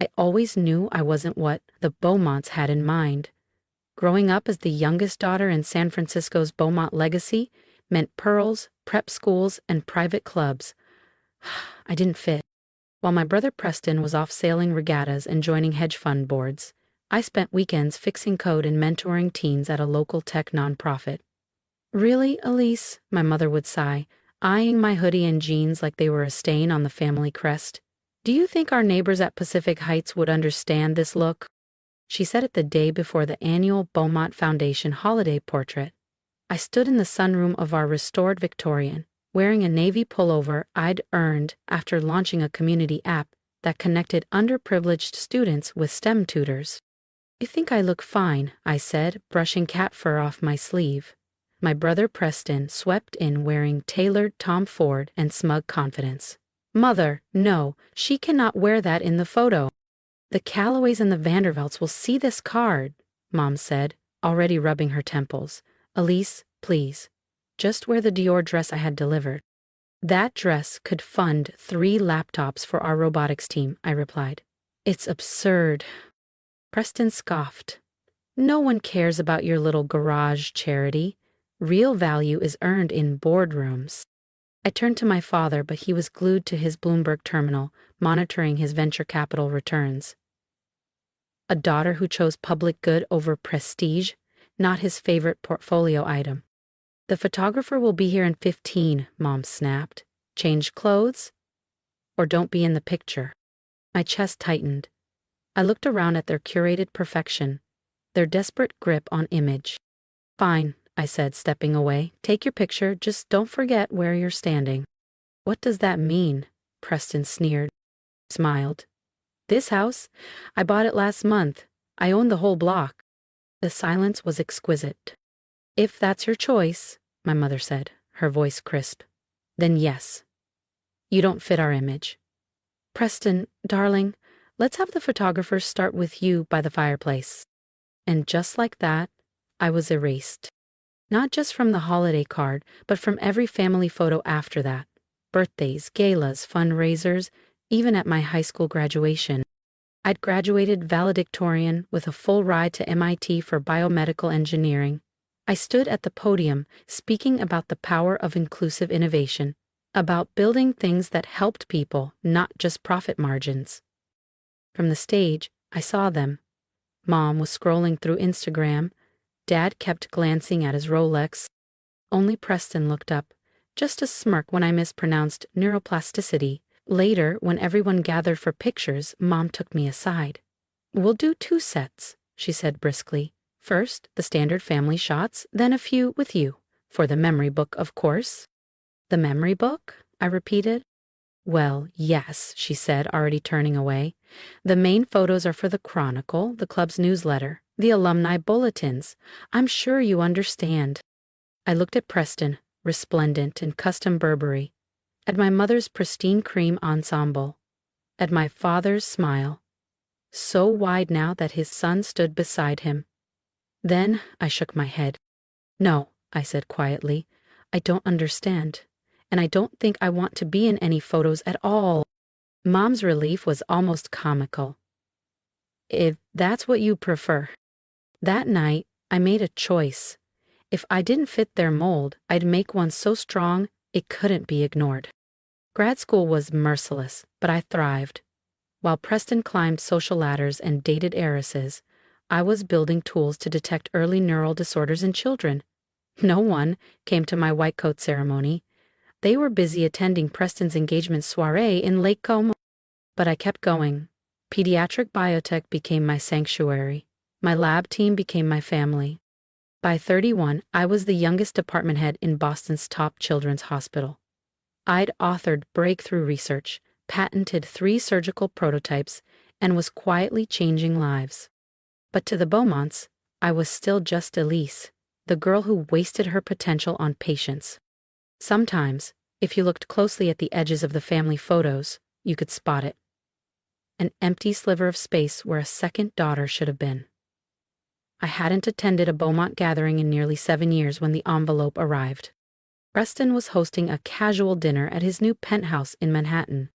I always knew I wasn't what the Beaumonts had in mind. Growing up as the youngest daughter in San Francisco's Beaumont legacy meant pearls, prep schools, and private clubs. I didn't fit. While my brother Preston was off sailing regattas and joining hedge fund boards, I spent weekends fixing code and mentoring teens at a local tech nonprofit. Really, Elise? My mother would sigh, eyeing my hoodie and jeans like they were a stain on the family crest. Do you think our neighbors at Pacific Heights would understand this look? She said it the day before the annual Beaumont Foundation holiday portrait. I stood in the sunroom of our restored Victorian, wearing a navy pullover I'd earned after launching a community app that connected underprivileged students with STEM tutors. "You think I look fine," I said, brushing cat fur off my sleeve. My brother Preston swept in wearing tailored Tom Ford and smug confidence. "Mother, no, she cannot wear that in the photo. The Callaways and the Vandervelts will see this card," Mom said, already rubbing her temples. "Elise, please, just wear the Dior dress I had delivered." "That dress could fund 3 laptops for our robotics team," I replied. "It's absurd." Preston scoffed. "No one cares about your little garage charity. Real value is earned in boardrooms." I turned to my father, but he was glued to his Bloomberg terminal, monitoring his venture capital returns. A daughter who chose public good over prestige, not his favorite portfolio item. "The photographer will be here in 15, Mom snapped. "Change clothes? Or don't be in the picture." My chest tightened. I looked around at their curated perfection, their desperate grip on image. "Fine," I said, stepping away. "Take your picture, just don't forget where you're standing." "What does that mean?" Preston sneered. Smiled. "This house? I bought it last month. I own the whole block." The silence was exquisite. "If that's your choice," my mother said, her voice crisp, "then yes. You don't fit our image. Preston, darling, let's have the photographers start with you by the fireplace." And just like that, I was erased. Not just from the holiday card, but from every family photo after that. Birthdays, galas, fundraisers, even at my high school graduation. I'd graduated valedictorian with a full ride to MIT for biomedical engineering. I stood at the podium speaking about the power of inclusive innovation, about building things that helped people, not just profit margins. From the stage, I saw them. Mom was scrolling through Instagram. Dad kept glancing at his Rolex. Only Preston looked up, just a smirk when I mispronounced neuroplasticity. Later, when everyone gathered for pictures, Mom took me aside. "We'll do 2 sets," she said briskly. "First, the standard family shots, then a few with you. For the memory book, of course." "The memory book?" I repeated. "Well, yes," she said, already turning away. "The main photos are for the Chronicle, the club's newsletter, the alumni bulletins. I'm sure you understand." I looked at Preston, resplendent in custom Burberry, at my mother's pristine cream ensemble, at my father's smile, so wide now that his son stood beside him. Then I shook my head. "No," I said quietly, "I don't understand. And I don't think I want to be in any photos at all." Mom's relief was almost comical. "If that's what you prefer." That night, I made a choice. If I didn't fit their mold, I'd make one so strong it couldn't be ignored. Grad school was merciless, but I thrived. While Preston climbed social ladders and dated heiresses, I was building tools to detect early neural disorders in children. No one came to my white coat ceremony. They were busy attending Preston's engagement soiree in Lake Como. But I kept going. Pediatric biotech became my sanctuary. My lab team became my family. By 31, I was the youngest department head in Boston's top children's hospital. I'd authored breakthrough research, patented 3 surgical prototypes, and was quietly changing lives. But to the Beaumonts, I was still just Elise, the girl who wasted her potential on patients. Sometimes, if you looked closely at the edges of the family photos, you could spot it. An empty sliver of space where a second daughter should have been. I hadn't attended a Beaumont gathering in nearly 7 years when the envelope arrived. Preston was hosting a casual dinner at his new penthouse in Manhattan.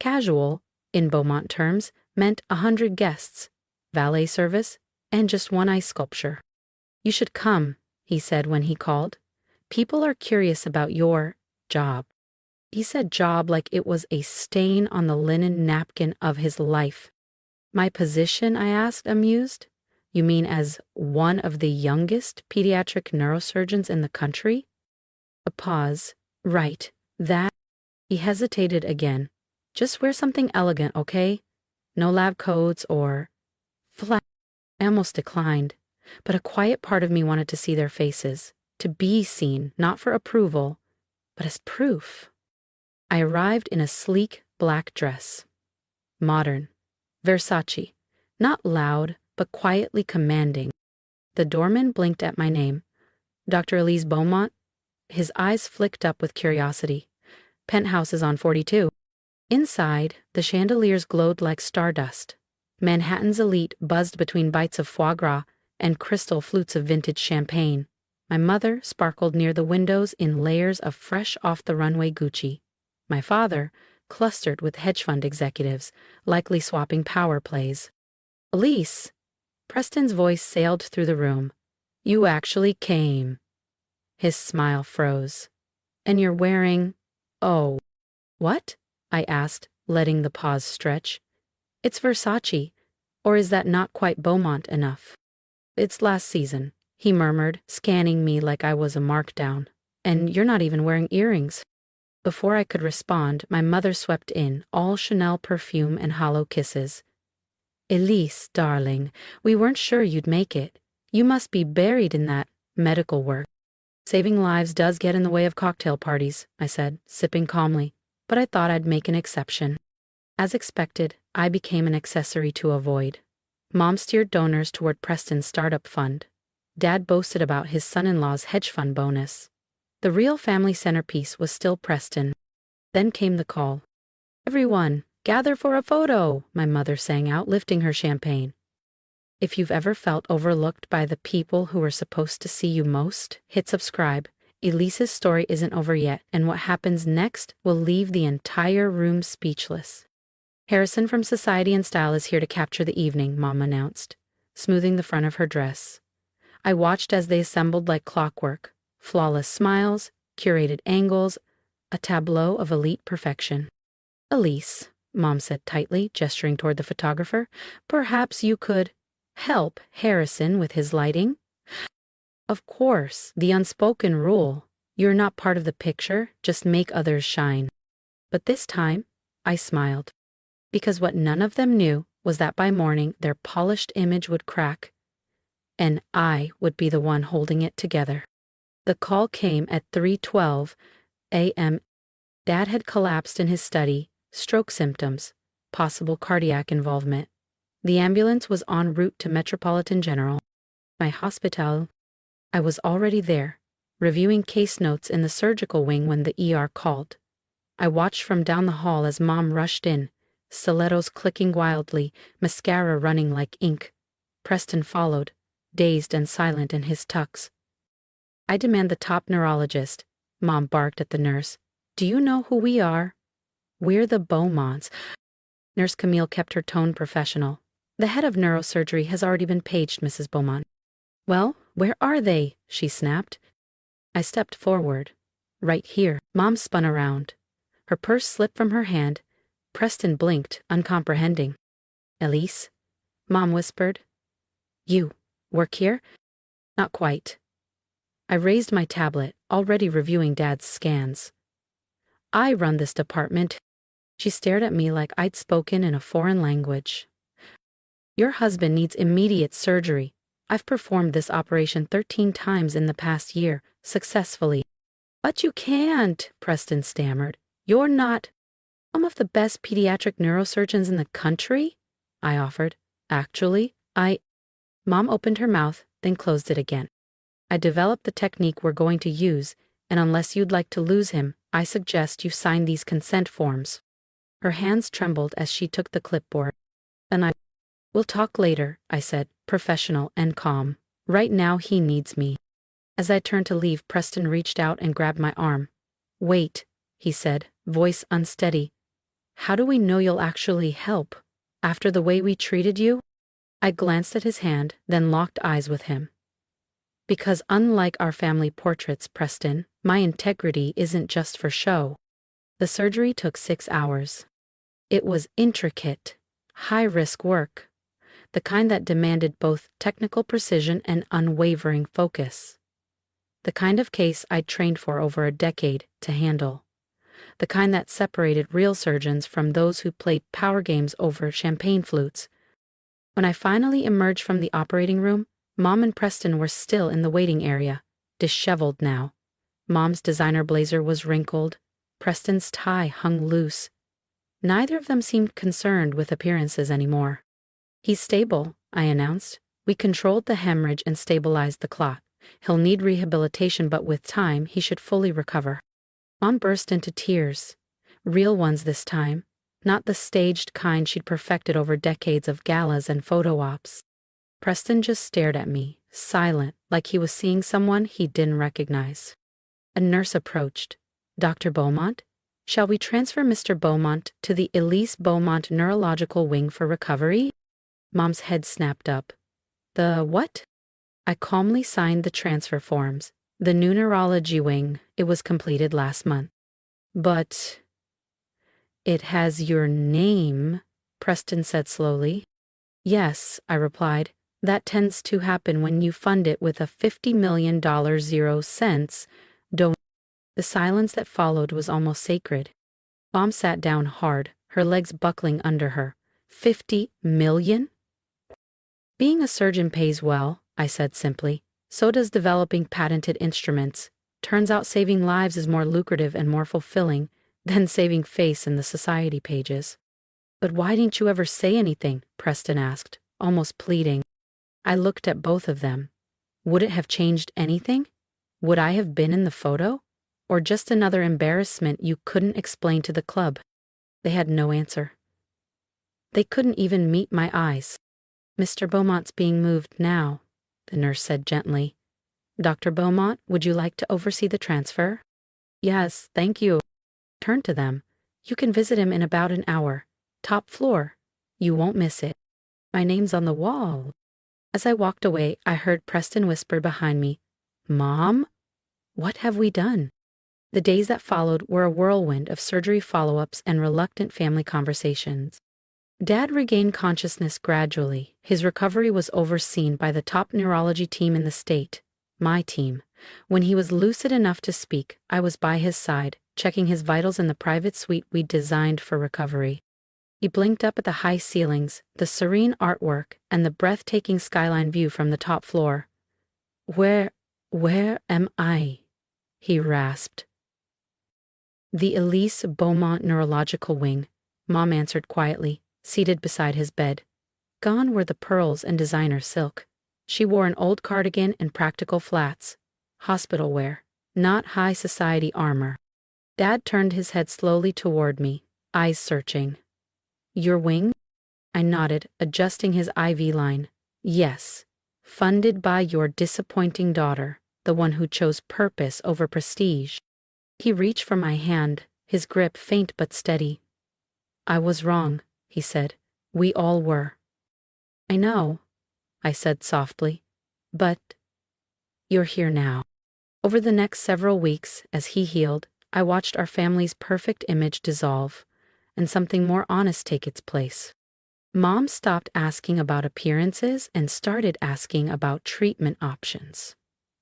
Casual, in Beaumont terms, meant 100 guests, valet service, and just one ice sculpture. "You should come," he said when he called. "People are curious about your job." He said job like it was a stain on the linen napkin of his life. "My position?" I asked, amused. "You mean as one of the youngest pediatric neurosurgeons in the country?" A pause. "Right, that." He hesitated again. "Just wear something elegant, okay? No lab coats or flat." I almost declined, but a quiet part of me wanted to see their faces, to be seen, not for approval, but as proof. I arrived in a sleek black dress. Modern. Versace. Not loud, but quietly commanding. The doorman blinked at my name. "Dr. Elise Bowmont?" His eyes flicked up with curiosity. "Penthouse is on 42. Inside, the chandeliers glowed like stardust. Manhattan's elite buzzed between bites of foie gras and crystal flutes of vintage champagne. My mother sparkled near the windows in layers of fresh off-the-runway Gucci. My father clustered with hedge fund executives, likely swapping power plays. "Elise!" Preston's voice sailed through the room. "You actually came." His smile froze. "And you're wearing—" "Oh." "What?" I asked, letting the pause stretch. "It's Versace. Or is that not quite Beaumont enough?" "It's last season," he murmured, scanning me like I was a markdown. "And you're not even wearing earrings." Before I could respond, my mother swept in, all Chanel perfume and hollow kisses. "Elise, darling, we weren't sure you'd make it. You must be buried in that medical work." "Saving lives does get in the way of cocktail parties," I said, sipping calmly, but I thought I'd make an exception. As expected, I became an accessory to avoid. Mom steered donors toward Preston's startup fund. Dad boasted about his son-in-law's hedge fund bonus. The real family centerpiece was still Preston. Then came the call. "Everyone, gather for a photo," my mother sang out, lifting her champagne. If you've ever felt overlooked by the people who were supposed to see you most, hit subscribe. Elise's story isn't over yet, and what happens next will leave the entire room speechless. "Harrison from Society and Style is here to capture the evening," Mom announced, smoothing the front of her dress. I watched as they assembled like clockwork. Flawless smiles, curated angles, a tableau of elite perfection. "Elise," Mom said tightly, gesturing toward the photographer, "perhaps you could help Harrison with his lighting?" "Of course, the unspoken rule. You're not part of the picture, just make others shine." But this time, I smiled. Because what none of them knew was that by morning their polished image would crack, and I would be the one holding it together. The call came at 3:12 a.m. Dad had collapsed in his study, stroke symptoms, possible cardiac involvement. The ambulance was en route to Metropolitan General. My hospital. I was already there, reviewing case notes in the surgical wing when the ER called. I watched from down the hall as Mom rushed in, stilettos clicking wildly, mascara running like ink. Preston followed, dazed and silent in his tux. "I demand the top neurologist," Mom barked at the nurse. "Do you know who we are?" "We're the Beaumonts." Nurse Camille kept her tone professional. "The head of neurosurgery has already been paged, Mrs. Beaumont." "Well, where are they?" she snapped. I stepped forward. "Right here." Mom spun around. Her purse slipped from her hand. Preston blinked, uncomprehending. "Elise?" Mom whispered. "You work here?" "Not quite." I raised my tablet, already reviewing Dad's scans. "I run this department." She stared at me like I'd spoken in a foreign language. "Your husband needs immediate surgery. I've performed this operation 13 times in the past year, successfully." "But you can't," Preston stammered. "You're not—" "Some of the best pediatric neurosurgeons in the country," I offered. "Actually, Mom opened her mouth, then closed it again. "I developed the technique we're going to use, and unless you'd like to lose him, I suggest you sign these consent forms." Her hands trembled as she took the clipboard. "We'll talk later," I said, professional and calm. "Right now he needs me." As I turned to leave, Preston reached out and grabbed my arm. "Wait," he said, voice unsteady. "How do we know you'll actually help?" After the way we treated you? I glanced at his hand, then locked eyes with him. Because unlike our family portraits, Preston, my integrity isn't just for show. The surgery took 6 hours. It was intricate, high-risk work, the kind that demanded both technical precision and unwavering focus. The kind of case I'd trained for over a decade to handle. The kind that separated real surgeons from those who played power games over champagne flutes. When I finally emerged from the operating room, Mom and Preston were still in the waiting area, disheveled now. Mom's designer blazer was wrinkled. Preston's tie hung loose. Neither of them seemed concerned with appearances anymore. He's stable, I announced. We controlled the hemorrhage and stabilized the clot. He'll need rehabilitation, but with time, he should fully recover. Mom burst into tears. Real ones this time, not the staged kind she'd perfected over decades of galas and photo ops. Preston just stared at me, silent, like he was seeing someone he didn't recognize. A nurse approached. Dr. Bowmont? Shall we transfer Mr. Bowmont to the Elise Bowmont Neurological Wing for recovery? Mom's head snapped up. The what? I calmly signed the transfer forms. The new Neurology Wing. It was completed last month. But it has your name, Preston said slowly. Yes, I replied. That tends to happen when you fund it with a $50 million 0 cents donation. The silence that followed was almost sacred. Mom sat down hard, her legs buckling under her. 50 million? Being a surgeon pays well, I said simply. So does developing patented instruments. Turns out saving lives is more lucrative and more fulfilling than saving face in the society pages. But why didn't you ever say anything? Preston asked, almost pleading. I looked at both of them. Would it have changed anything? Would I have been in the photo? Or just another embarrassment you couldn't explain to the club? They had no answer. They couldn't even meet my eyes. Mr. Beaumont's being moved now, the nurse said gently. Dr. Bowmont, would you like to oversee the transfer? Yes, thank you. Turn to them. You can visit him in about an hour. Top floor. You won't miss it. My name's on the wall. As I walked away, I heard Preston whisper behind me, Mom? What have we done? The days that followed were a whirlwind of surgery follow-ups and reluctant family conversations. Dad regained consciousness gradually. His recovery was overseen by the top neurology team in the state, my team. When he was lucid enough to speak, I was by his side, checking his vitals in the private suite we'd designed for recovery. He blinked up at the high ceilings, the serene artwork, and the breathtaking skyline view from the top floor. Where am I? He rasped. The Elise Bowmont Neurological Wing, Mom answered quietly, seated beside his bed. Gone were the pearls and designer silk. She wore an old cardigan and practical flats. Hospital wear, not high society armor. Dad turned his head slowly toward me, eyes searching. Your wing? I nodded, adjusting his IV line. Yes. Funded by your disappointing daughter, the one who chose purpose over prestige. He reached for my hand, his grip faint but steady. I was wrong, he said. We all were. I know, I said softly. But you're here now. Over the next several weeks, as he healed, I watched our family's perfect image dissolve, and something more honest take its place. Mom stopped asking about appearances and started asking about treatment options.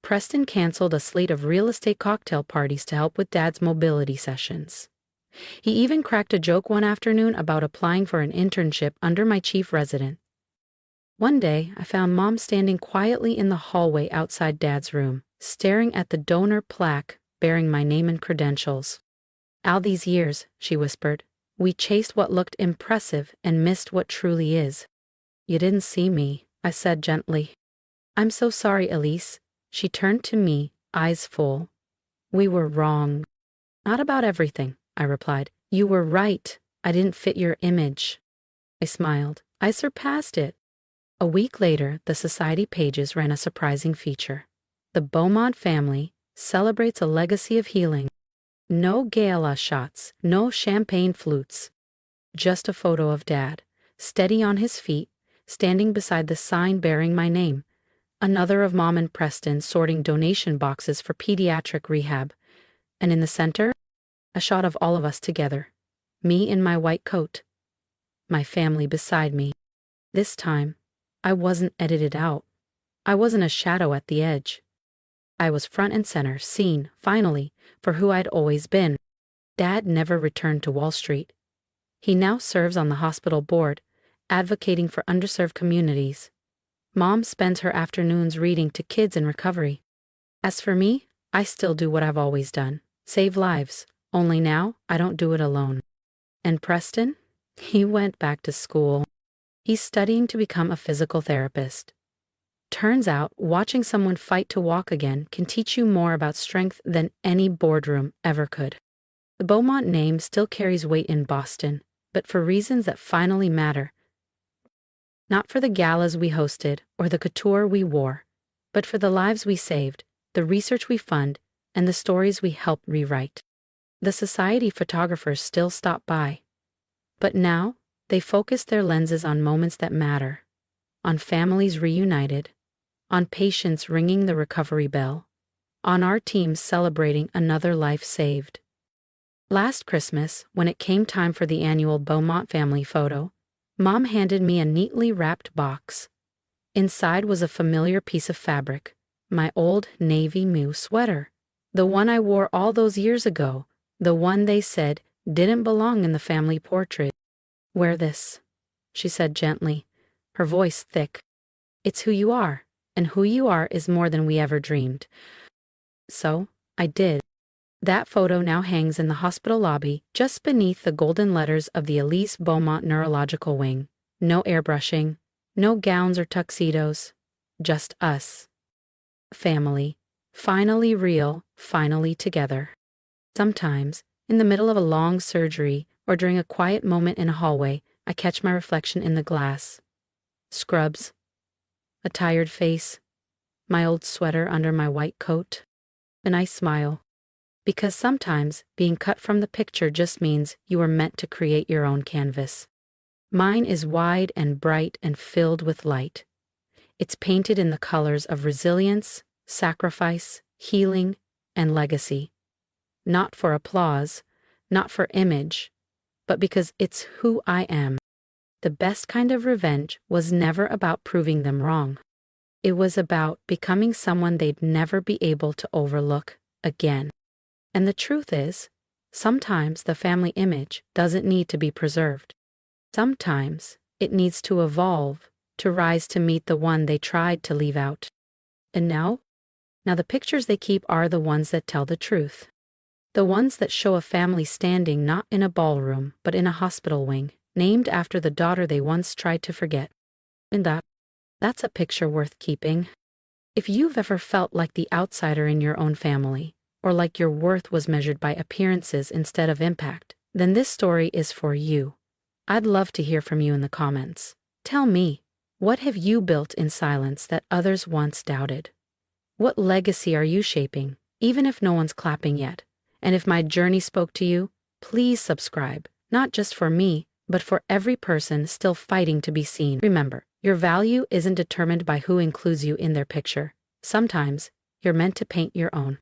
Preston canceled a slate of real estate cocktail parties to help with Dad's mobility sessions. He even cracked a joke one afternoon about applying for an internship under my chief resident. One day, I found Mom standing quietly in the hallway outside Dad's room, staring at the donor plaque bearing my name and credentials. All these years, she whispered, we chased what looked impressive and missed what truly is. You didn't see me, I said gently. I'm so sorry, Elise. She turned to me, eyes full. We were wrong. Not about everything, I replied. You were right. I didn't fit your image. I smiled. I surpassed it. A week later, the society pages ran a surprising feature. The Bowmont family celebrates a legacy of healing. No gala shots, no champagne flutes. Just a photo of Dad, steady on his feet, standing beside the sign bearing my name. Another of Mom and Preston sorting donation boxes for pediatric rehab. And in the center, a shot of all of us together. Me in my white coat. My family beside me. This time, I wasn't edited out. I wasn't a shadow at the edge. I was front and center, seen, finally, for who I'd always been. Dad never returned to Wall Street. He now serves on the hospital board, advocating for underserved communities. Mom spends her afternoons reading to kids in recovery. As for me, I still do what I've always done, save lives, only now I don't do it alone. And Preston? He went back to school. He's studying to become a physical therapist. Turns out, watching someone fight to walk again can teach you more about strength than any boardroom ever could. The Bowmont name still carries weight in Boston, but for reasons that finally matter. Not for the galas we hosted or the couture we wore, but for the lives we saved, the research we fund, and the stories we helped rewrite. The society photographers still stop by. But now, they focus their lenses on moments that matter, on families reunited, on patients ringing the recovery bell, on our teams celebrating another life saved. Last Christmas, when it came time for the annual Bowmont family photo, Mom handed me a neatly wrapped box. Inside was a familiar piece of fabric, my old navy blue sweater, the one I wore all those years ago, the one they said didn't belong in the family portrait. "Wear this," she said gently, her voice thick. "It's who you are, and who you are is more than we ever dreamed." So, I did. That photo now hangs in the hospital lobby, just beneath the golden letters of the Elise Bowmont Neurological Wing. No airbrushing, no gowns or tuxedos, just us. Family. Finally real, finally together. Sometimes, in the middle of a long surgery or during a quiet moment in a hallway, I catch my reflection in the glass. Scrubs. A tired face. My old sweater under my white coat. And I smile. Because sometimes being cut from the picture just means you were meant to create your own canvas. Mine is wide and bright and filled with light. It's painted in the colors of resilience, sacrifice, healing, and legacy. Not for applause, not for image, but because it's who I am. The best kind of revenge was never about proving them wrong. It was about becoming someone they'd never be able to overlook again. And the truth is, sometimes the family image doesn't need to be preserved. Sometimes it needs to evolve, to rise to meet the one they tried to leave out. And now the pictures they keep are the ones that tell the truth. The ones that show a family standing not in a ballroom, but in a hospital wing, named after the daughter they once tried to forget. And that's a picture worth keeping. If you've ever felt like the outsider in your own family, or like your worth was measured by appearances instead of impact, then this story is for you. I'd love to hear from you in the comments. Tell me, what have you built in silence that others once doubted? What legacy are you shaping, even if no one's clapping yet? And if my journey spoke to you, please subscribe, not just for me, but for every person still fighting to be seen. Remember, your value isn't determined by who includes you in their picture. Sometimes, you're meant to paint your own.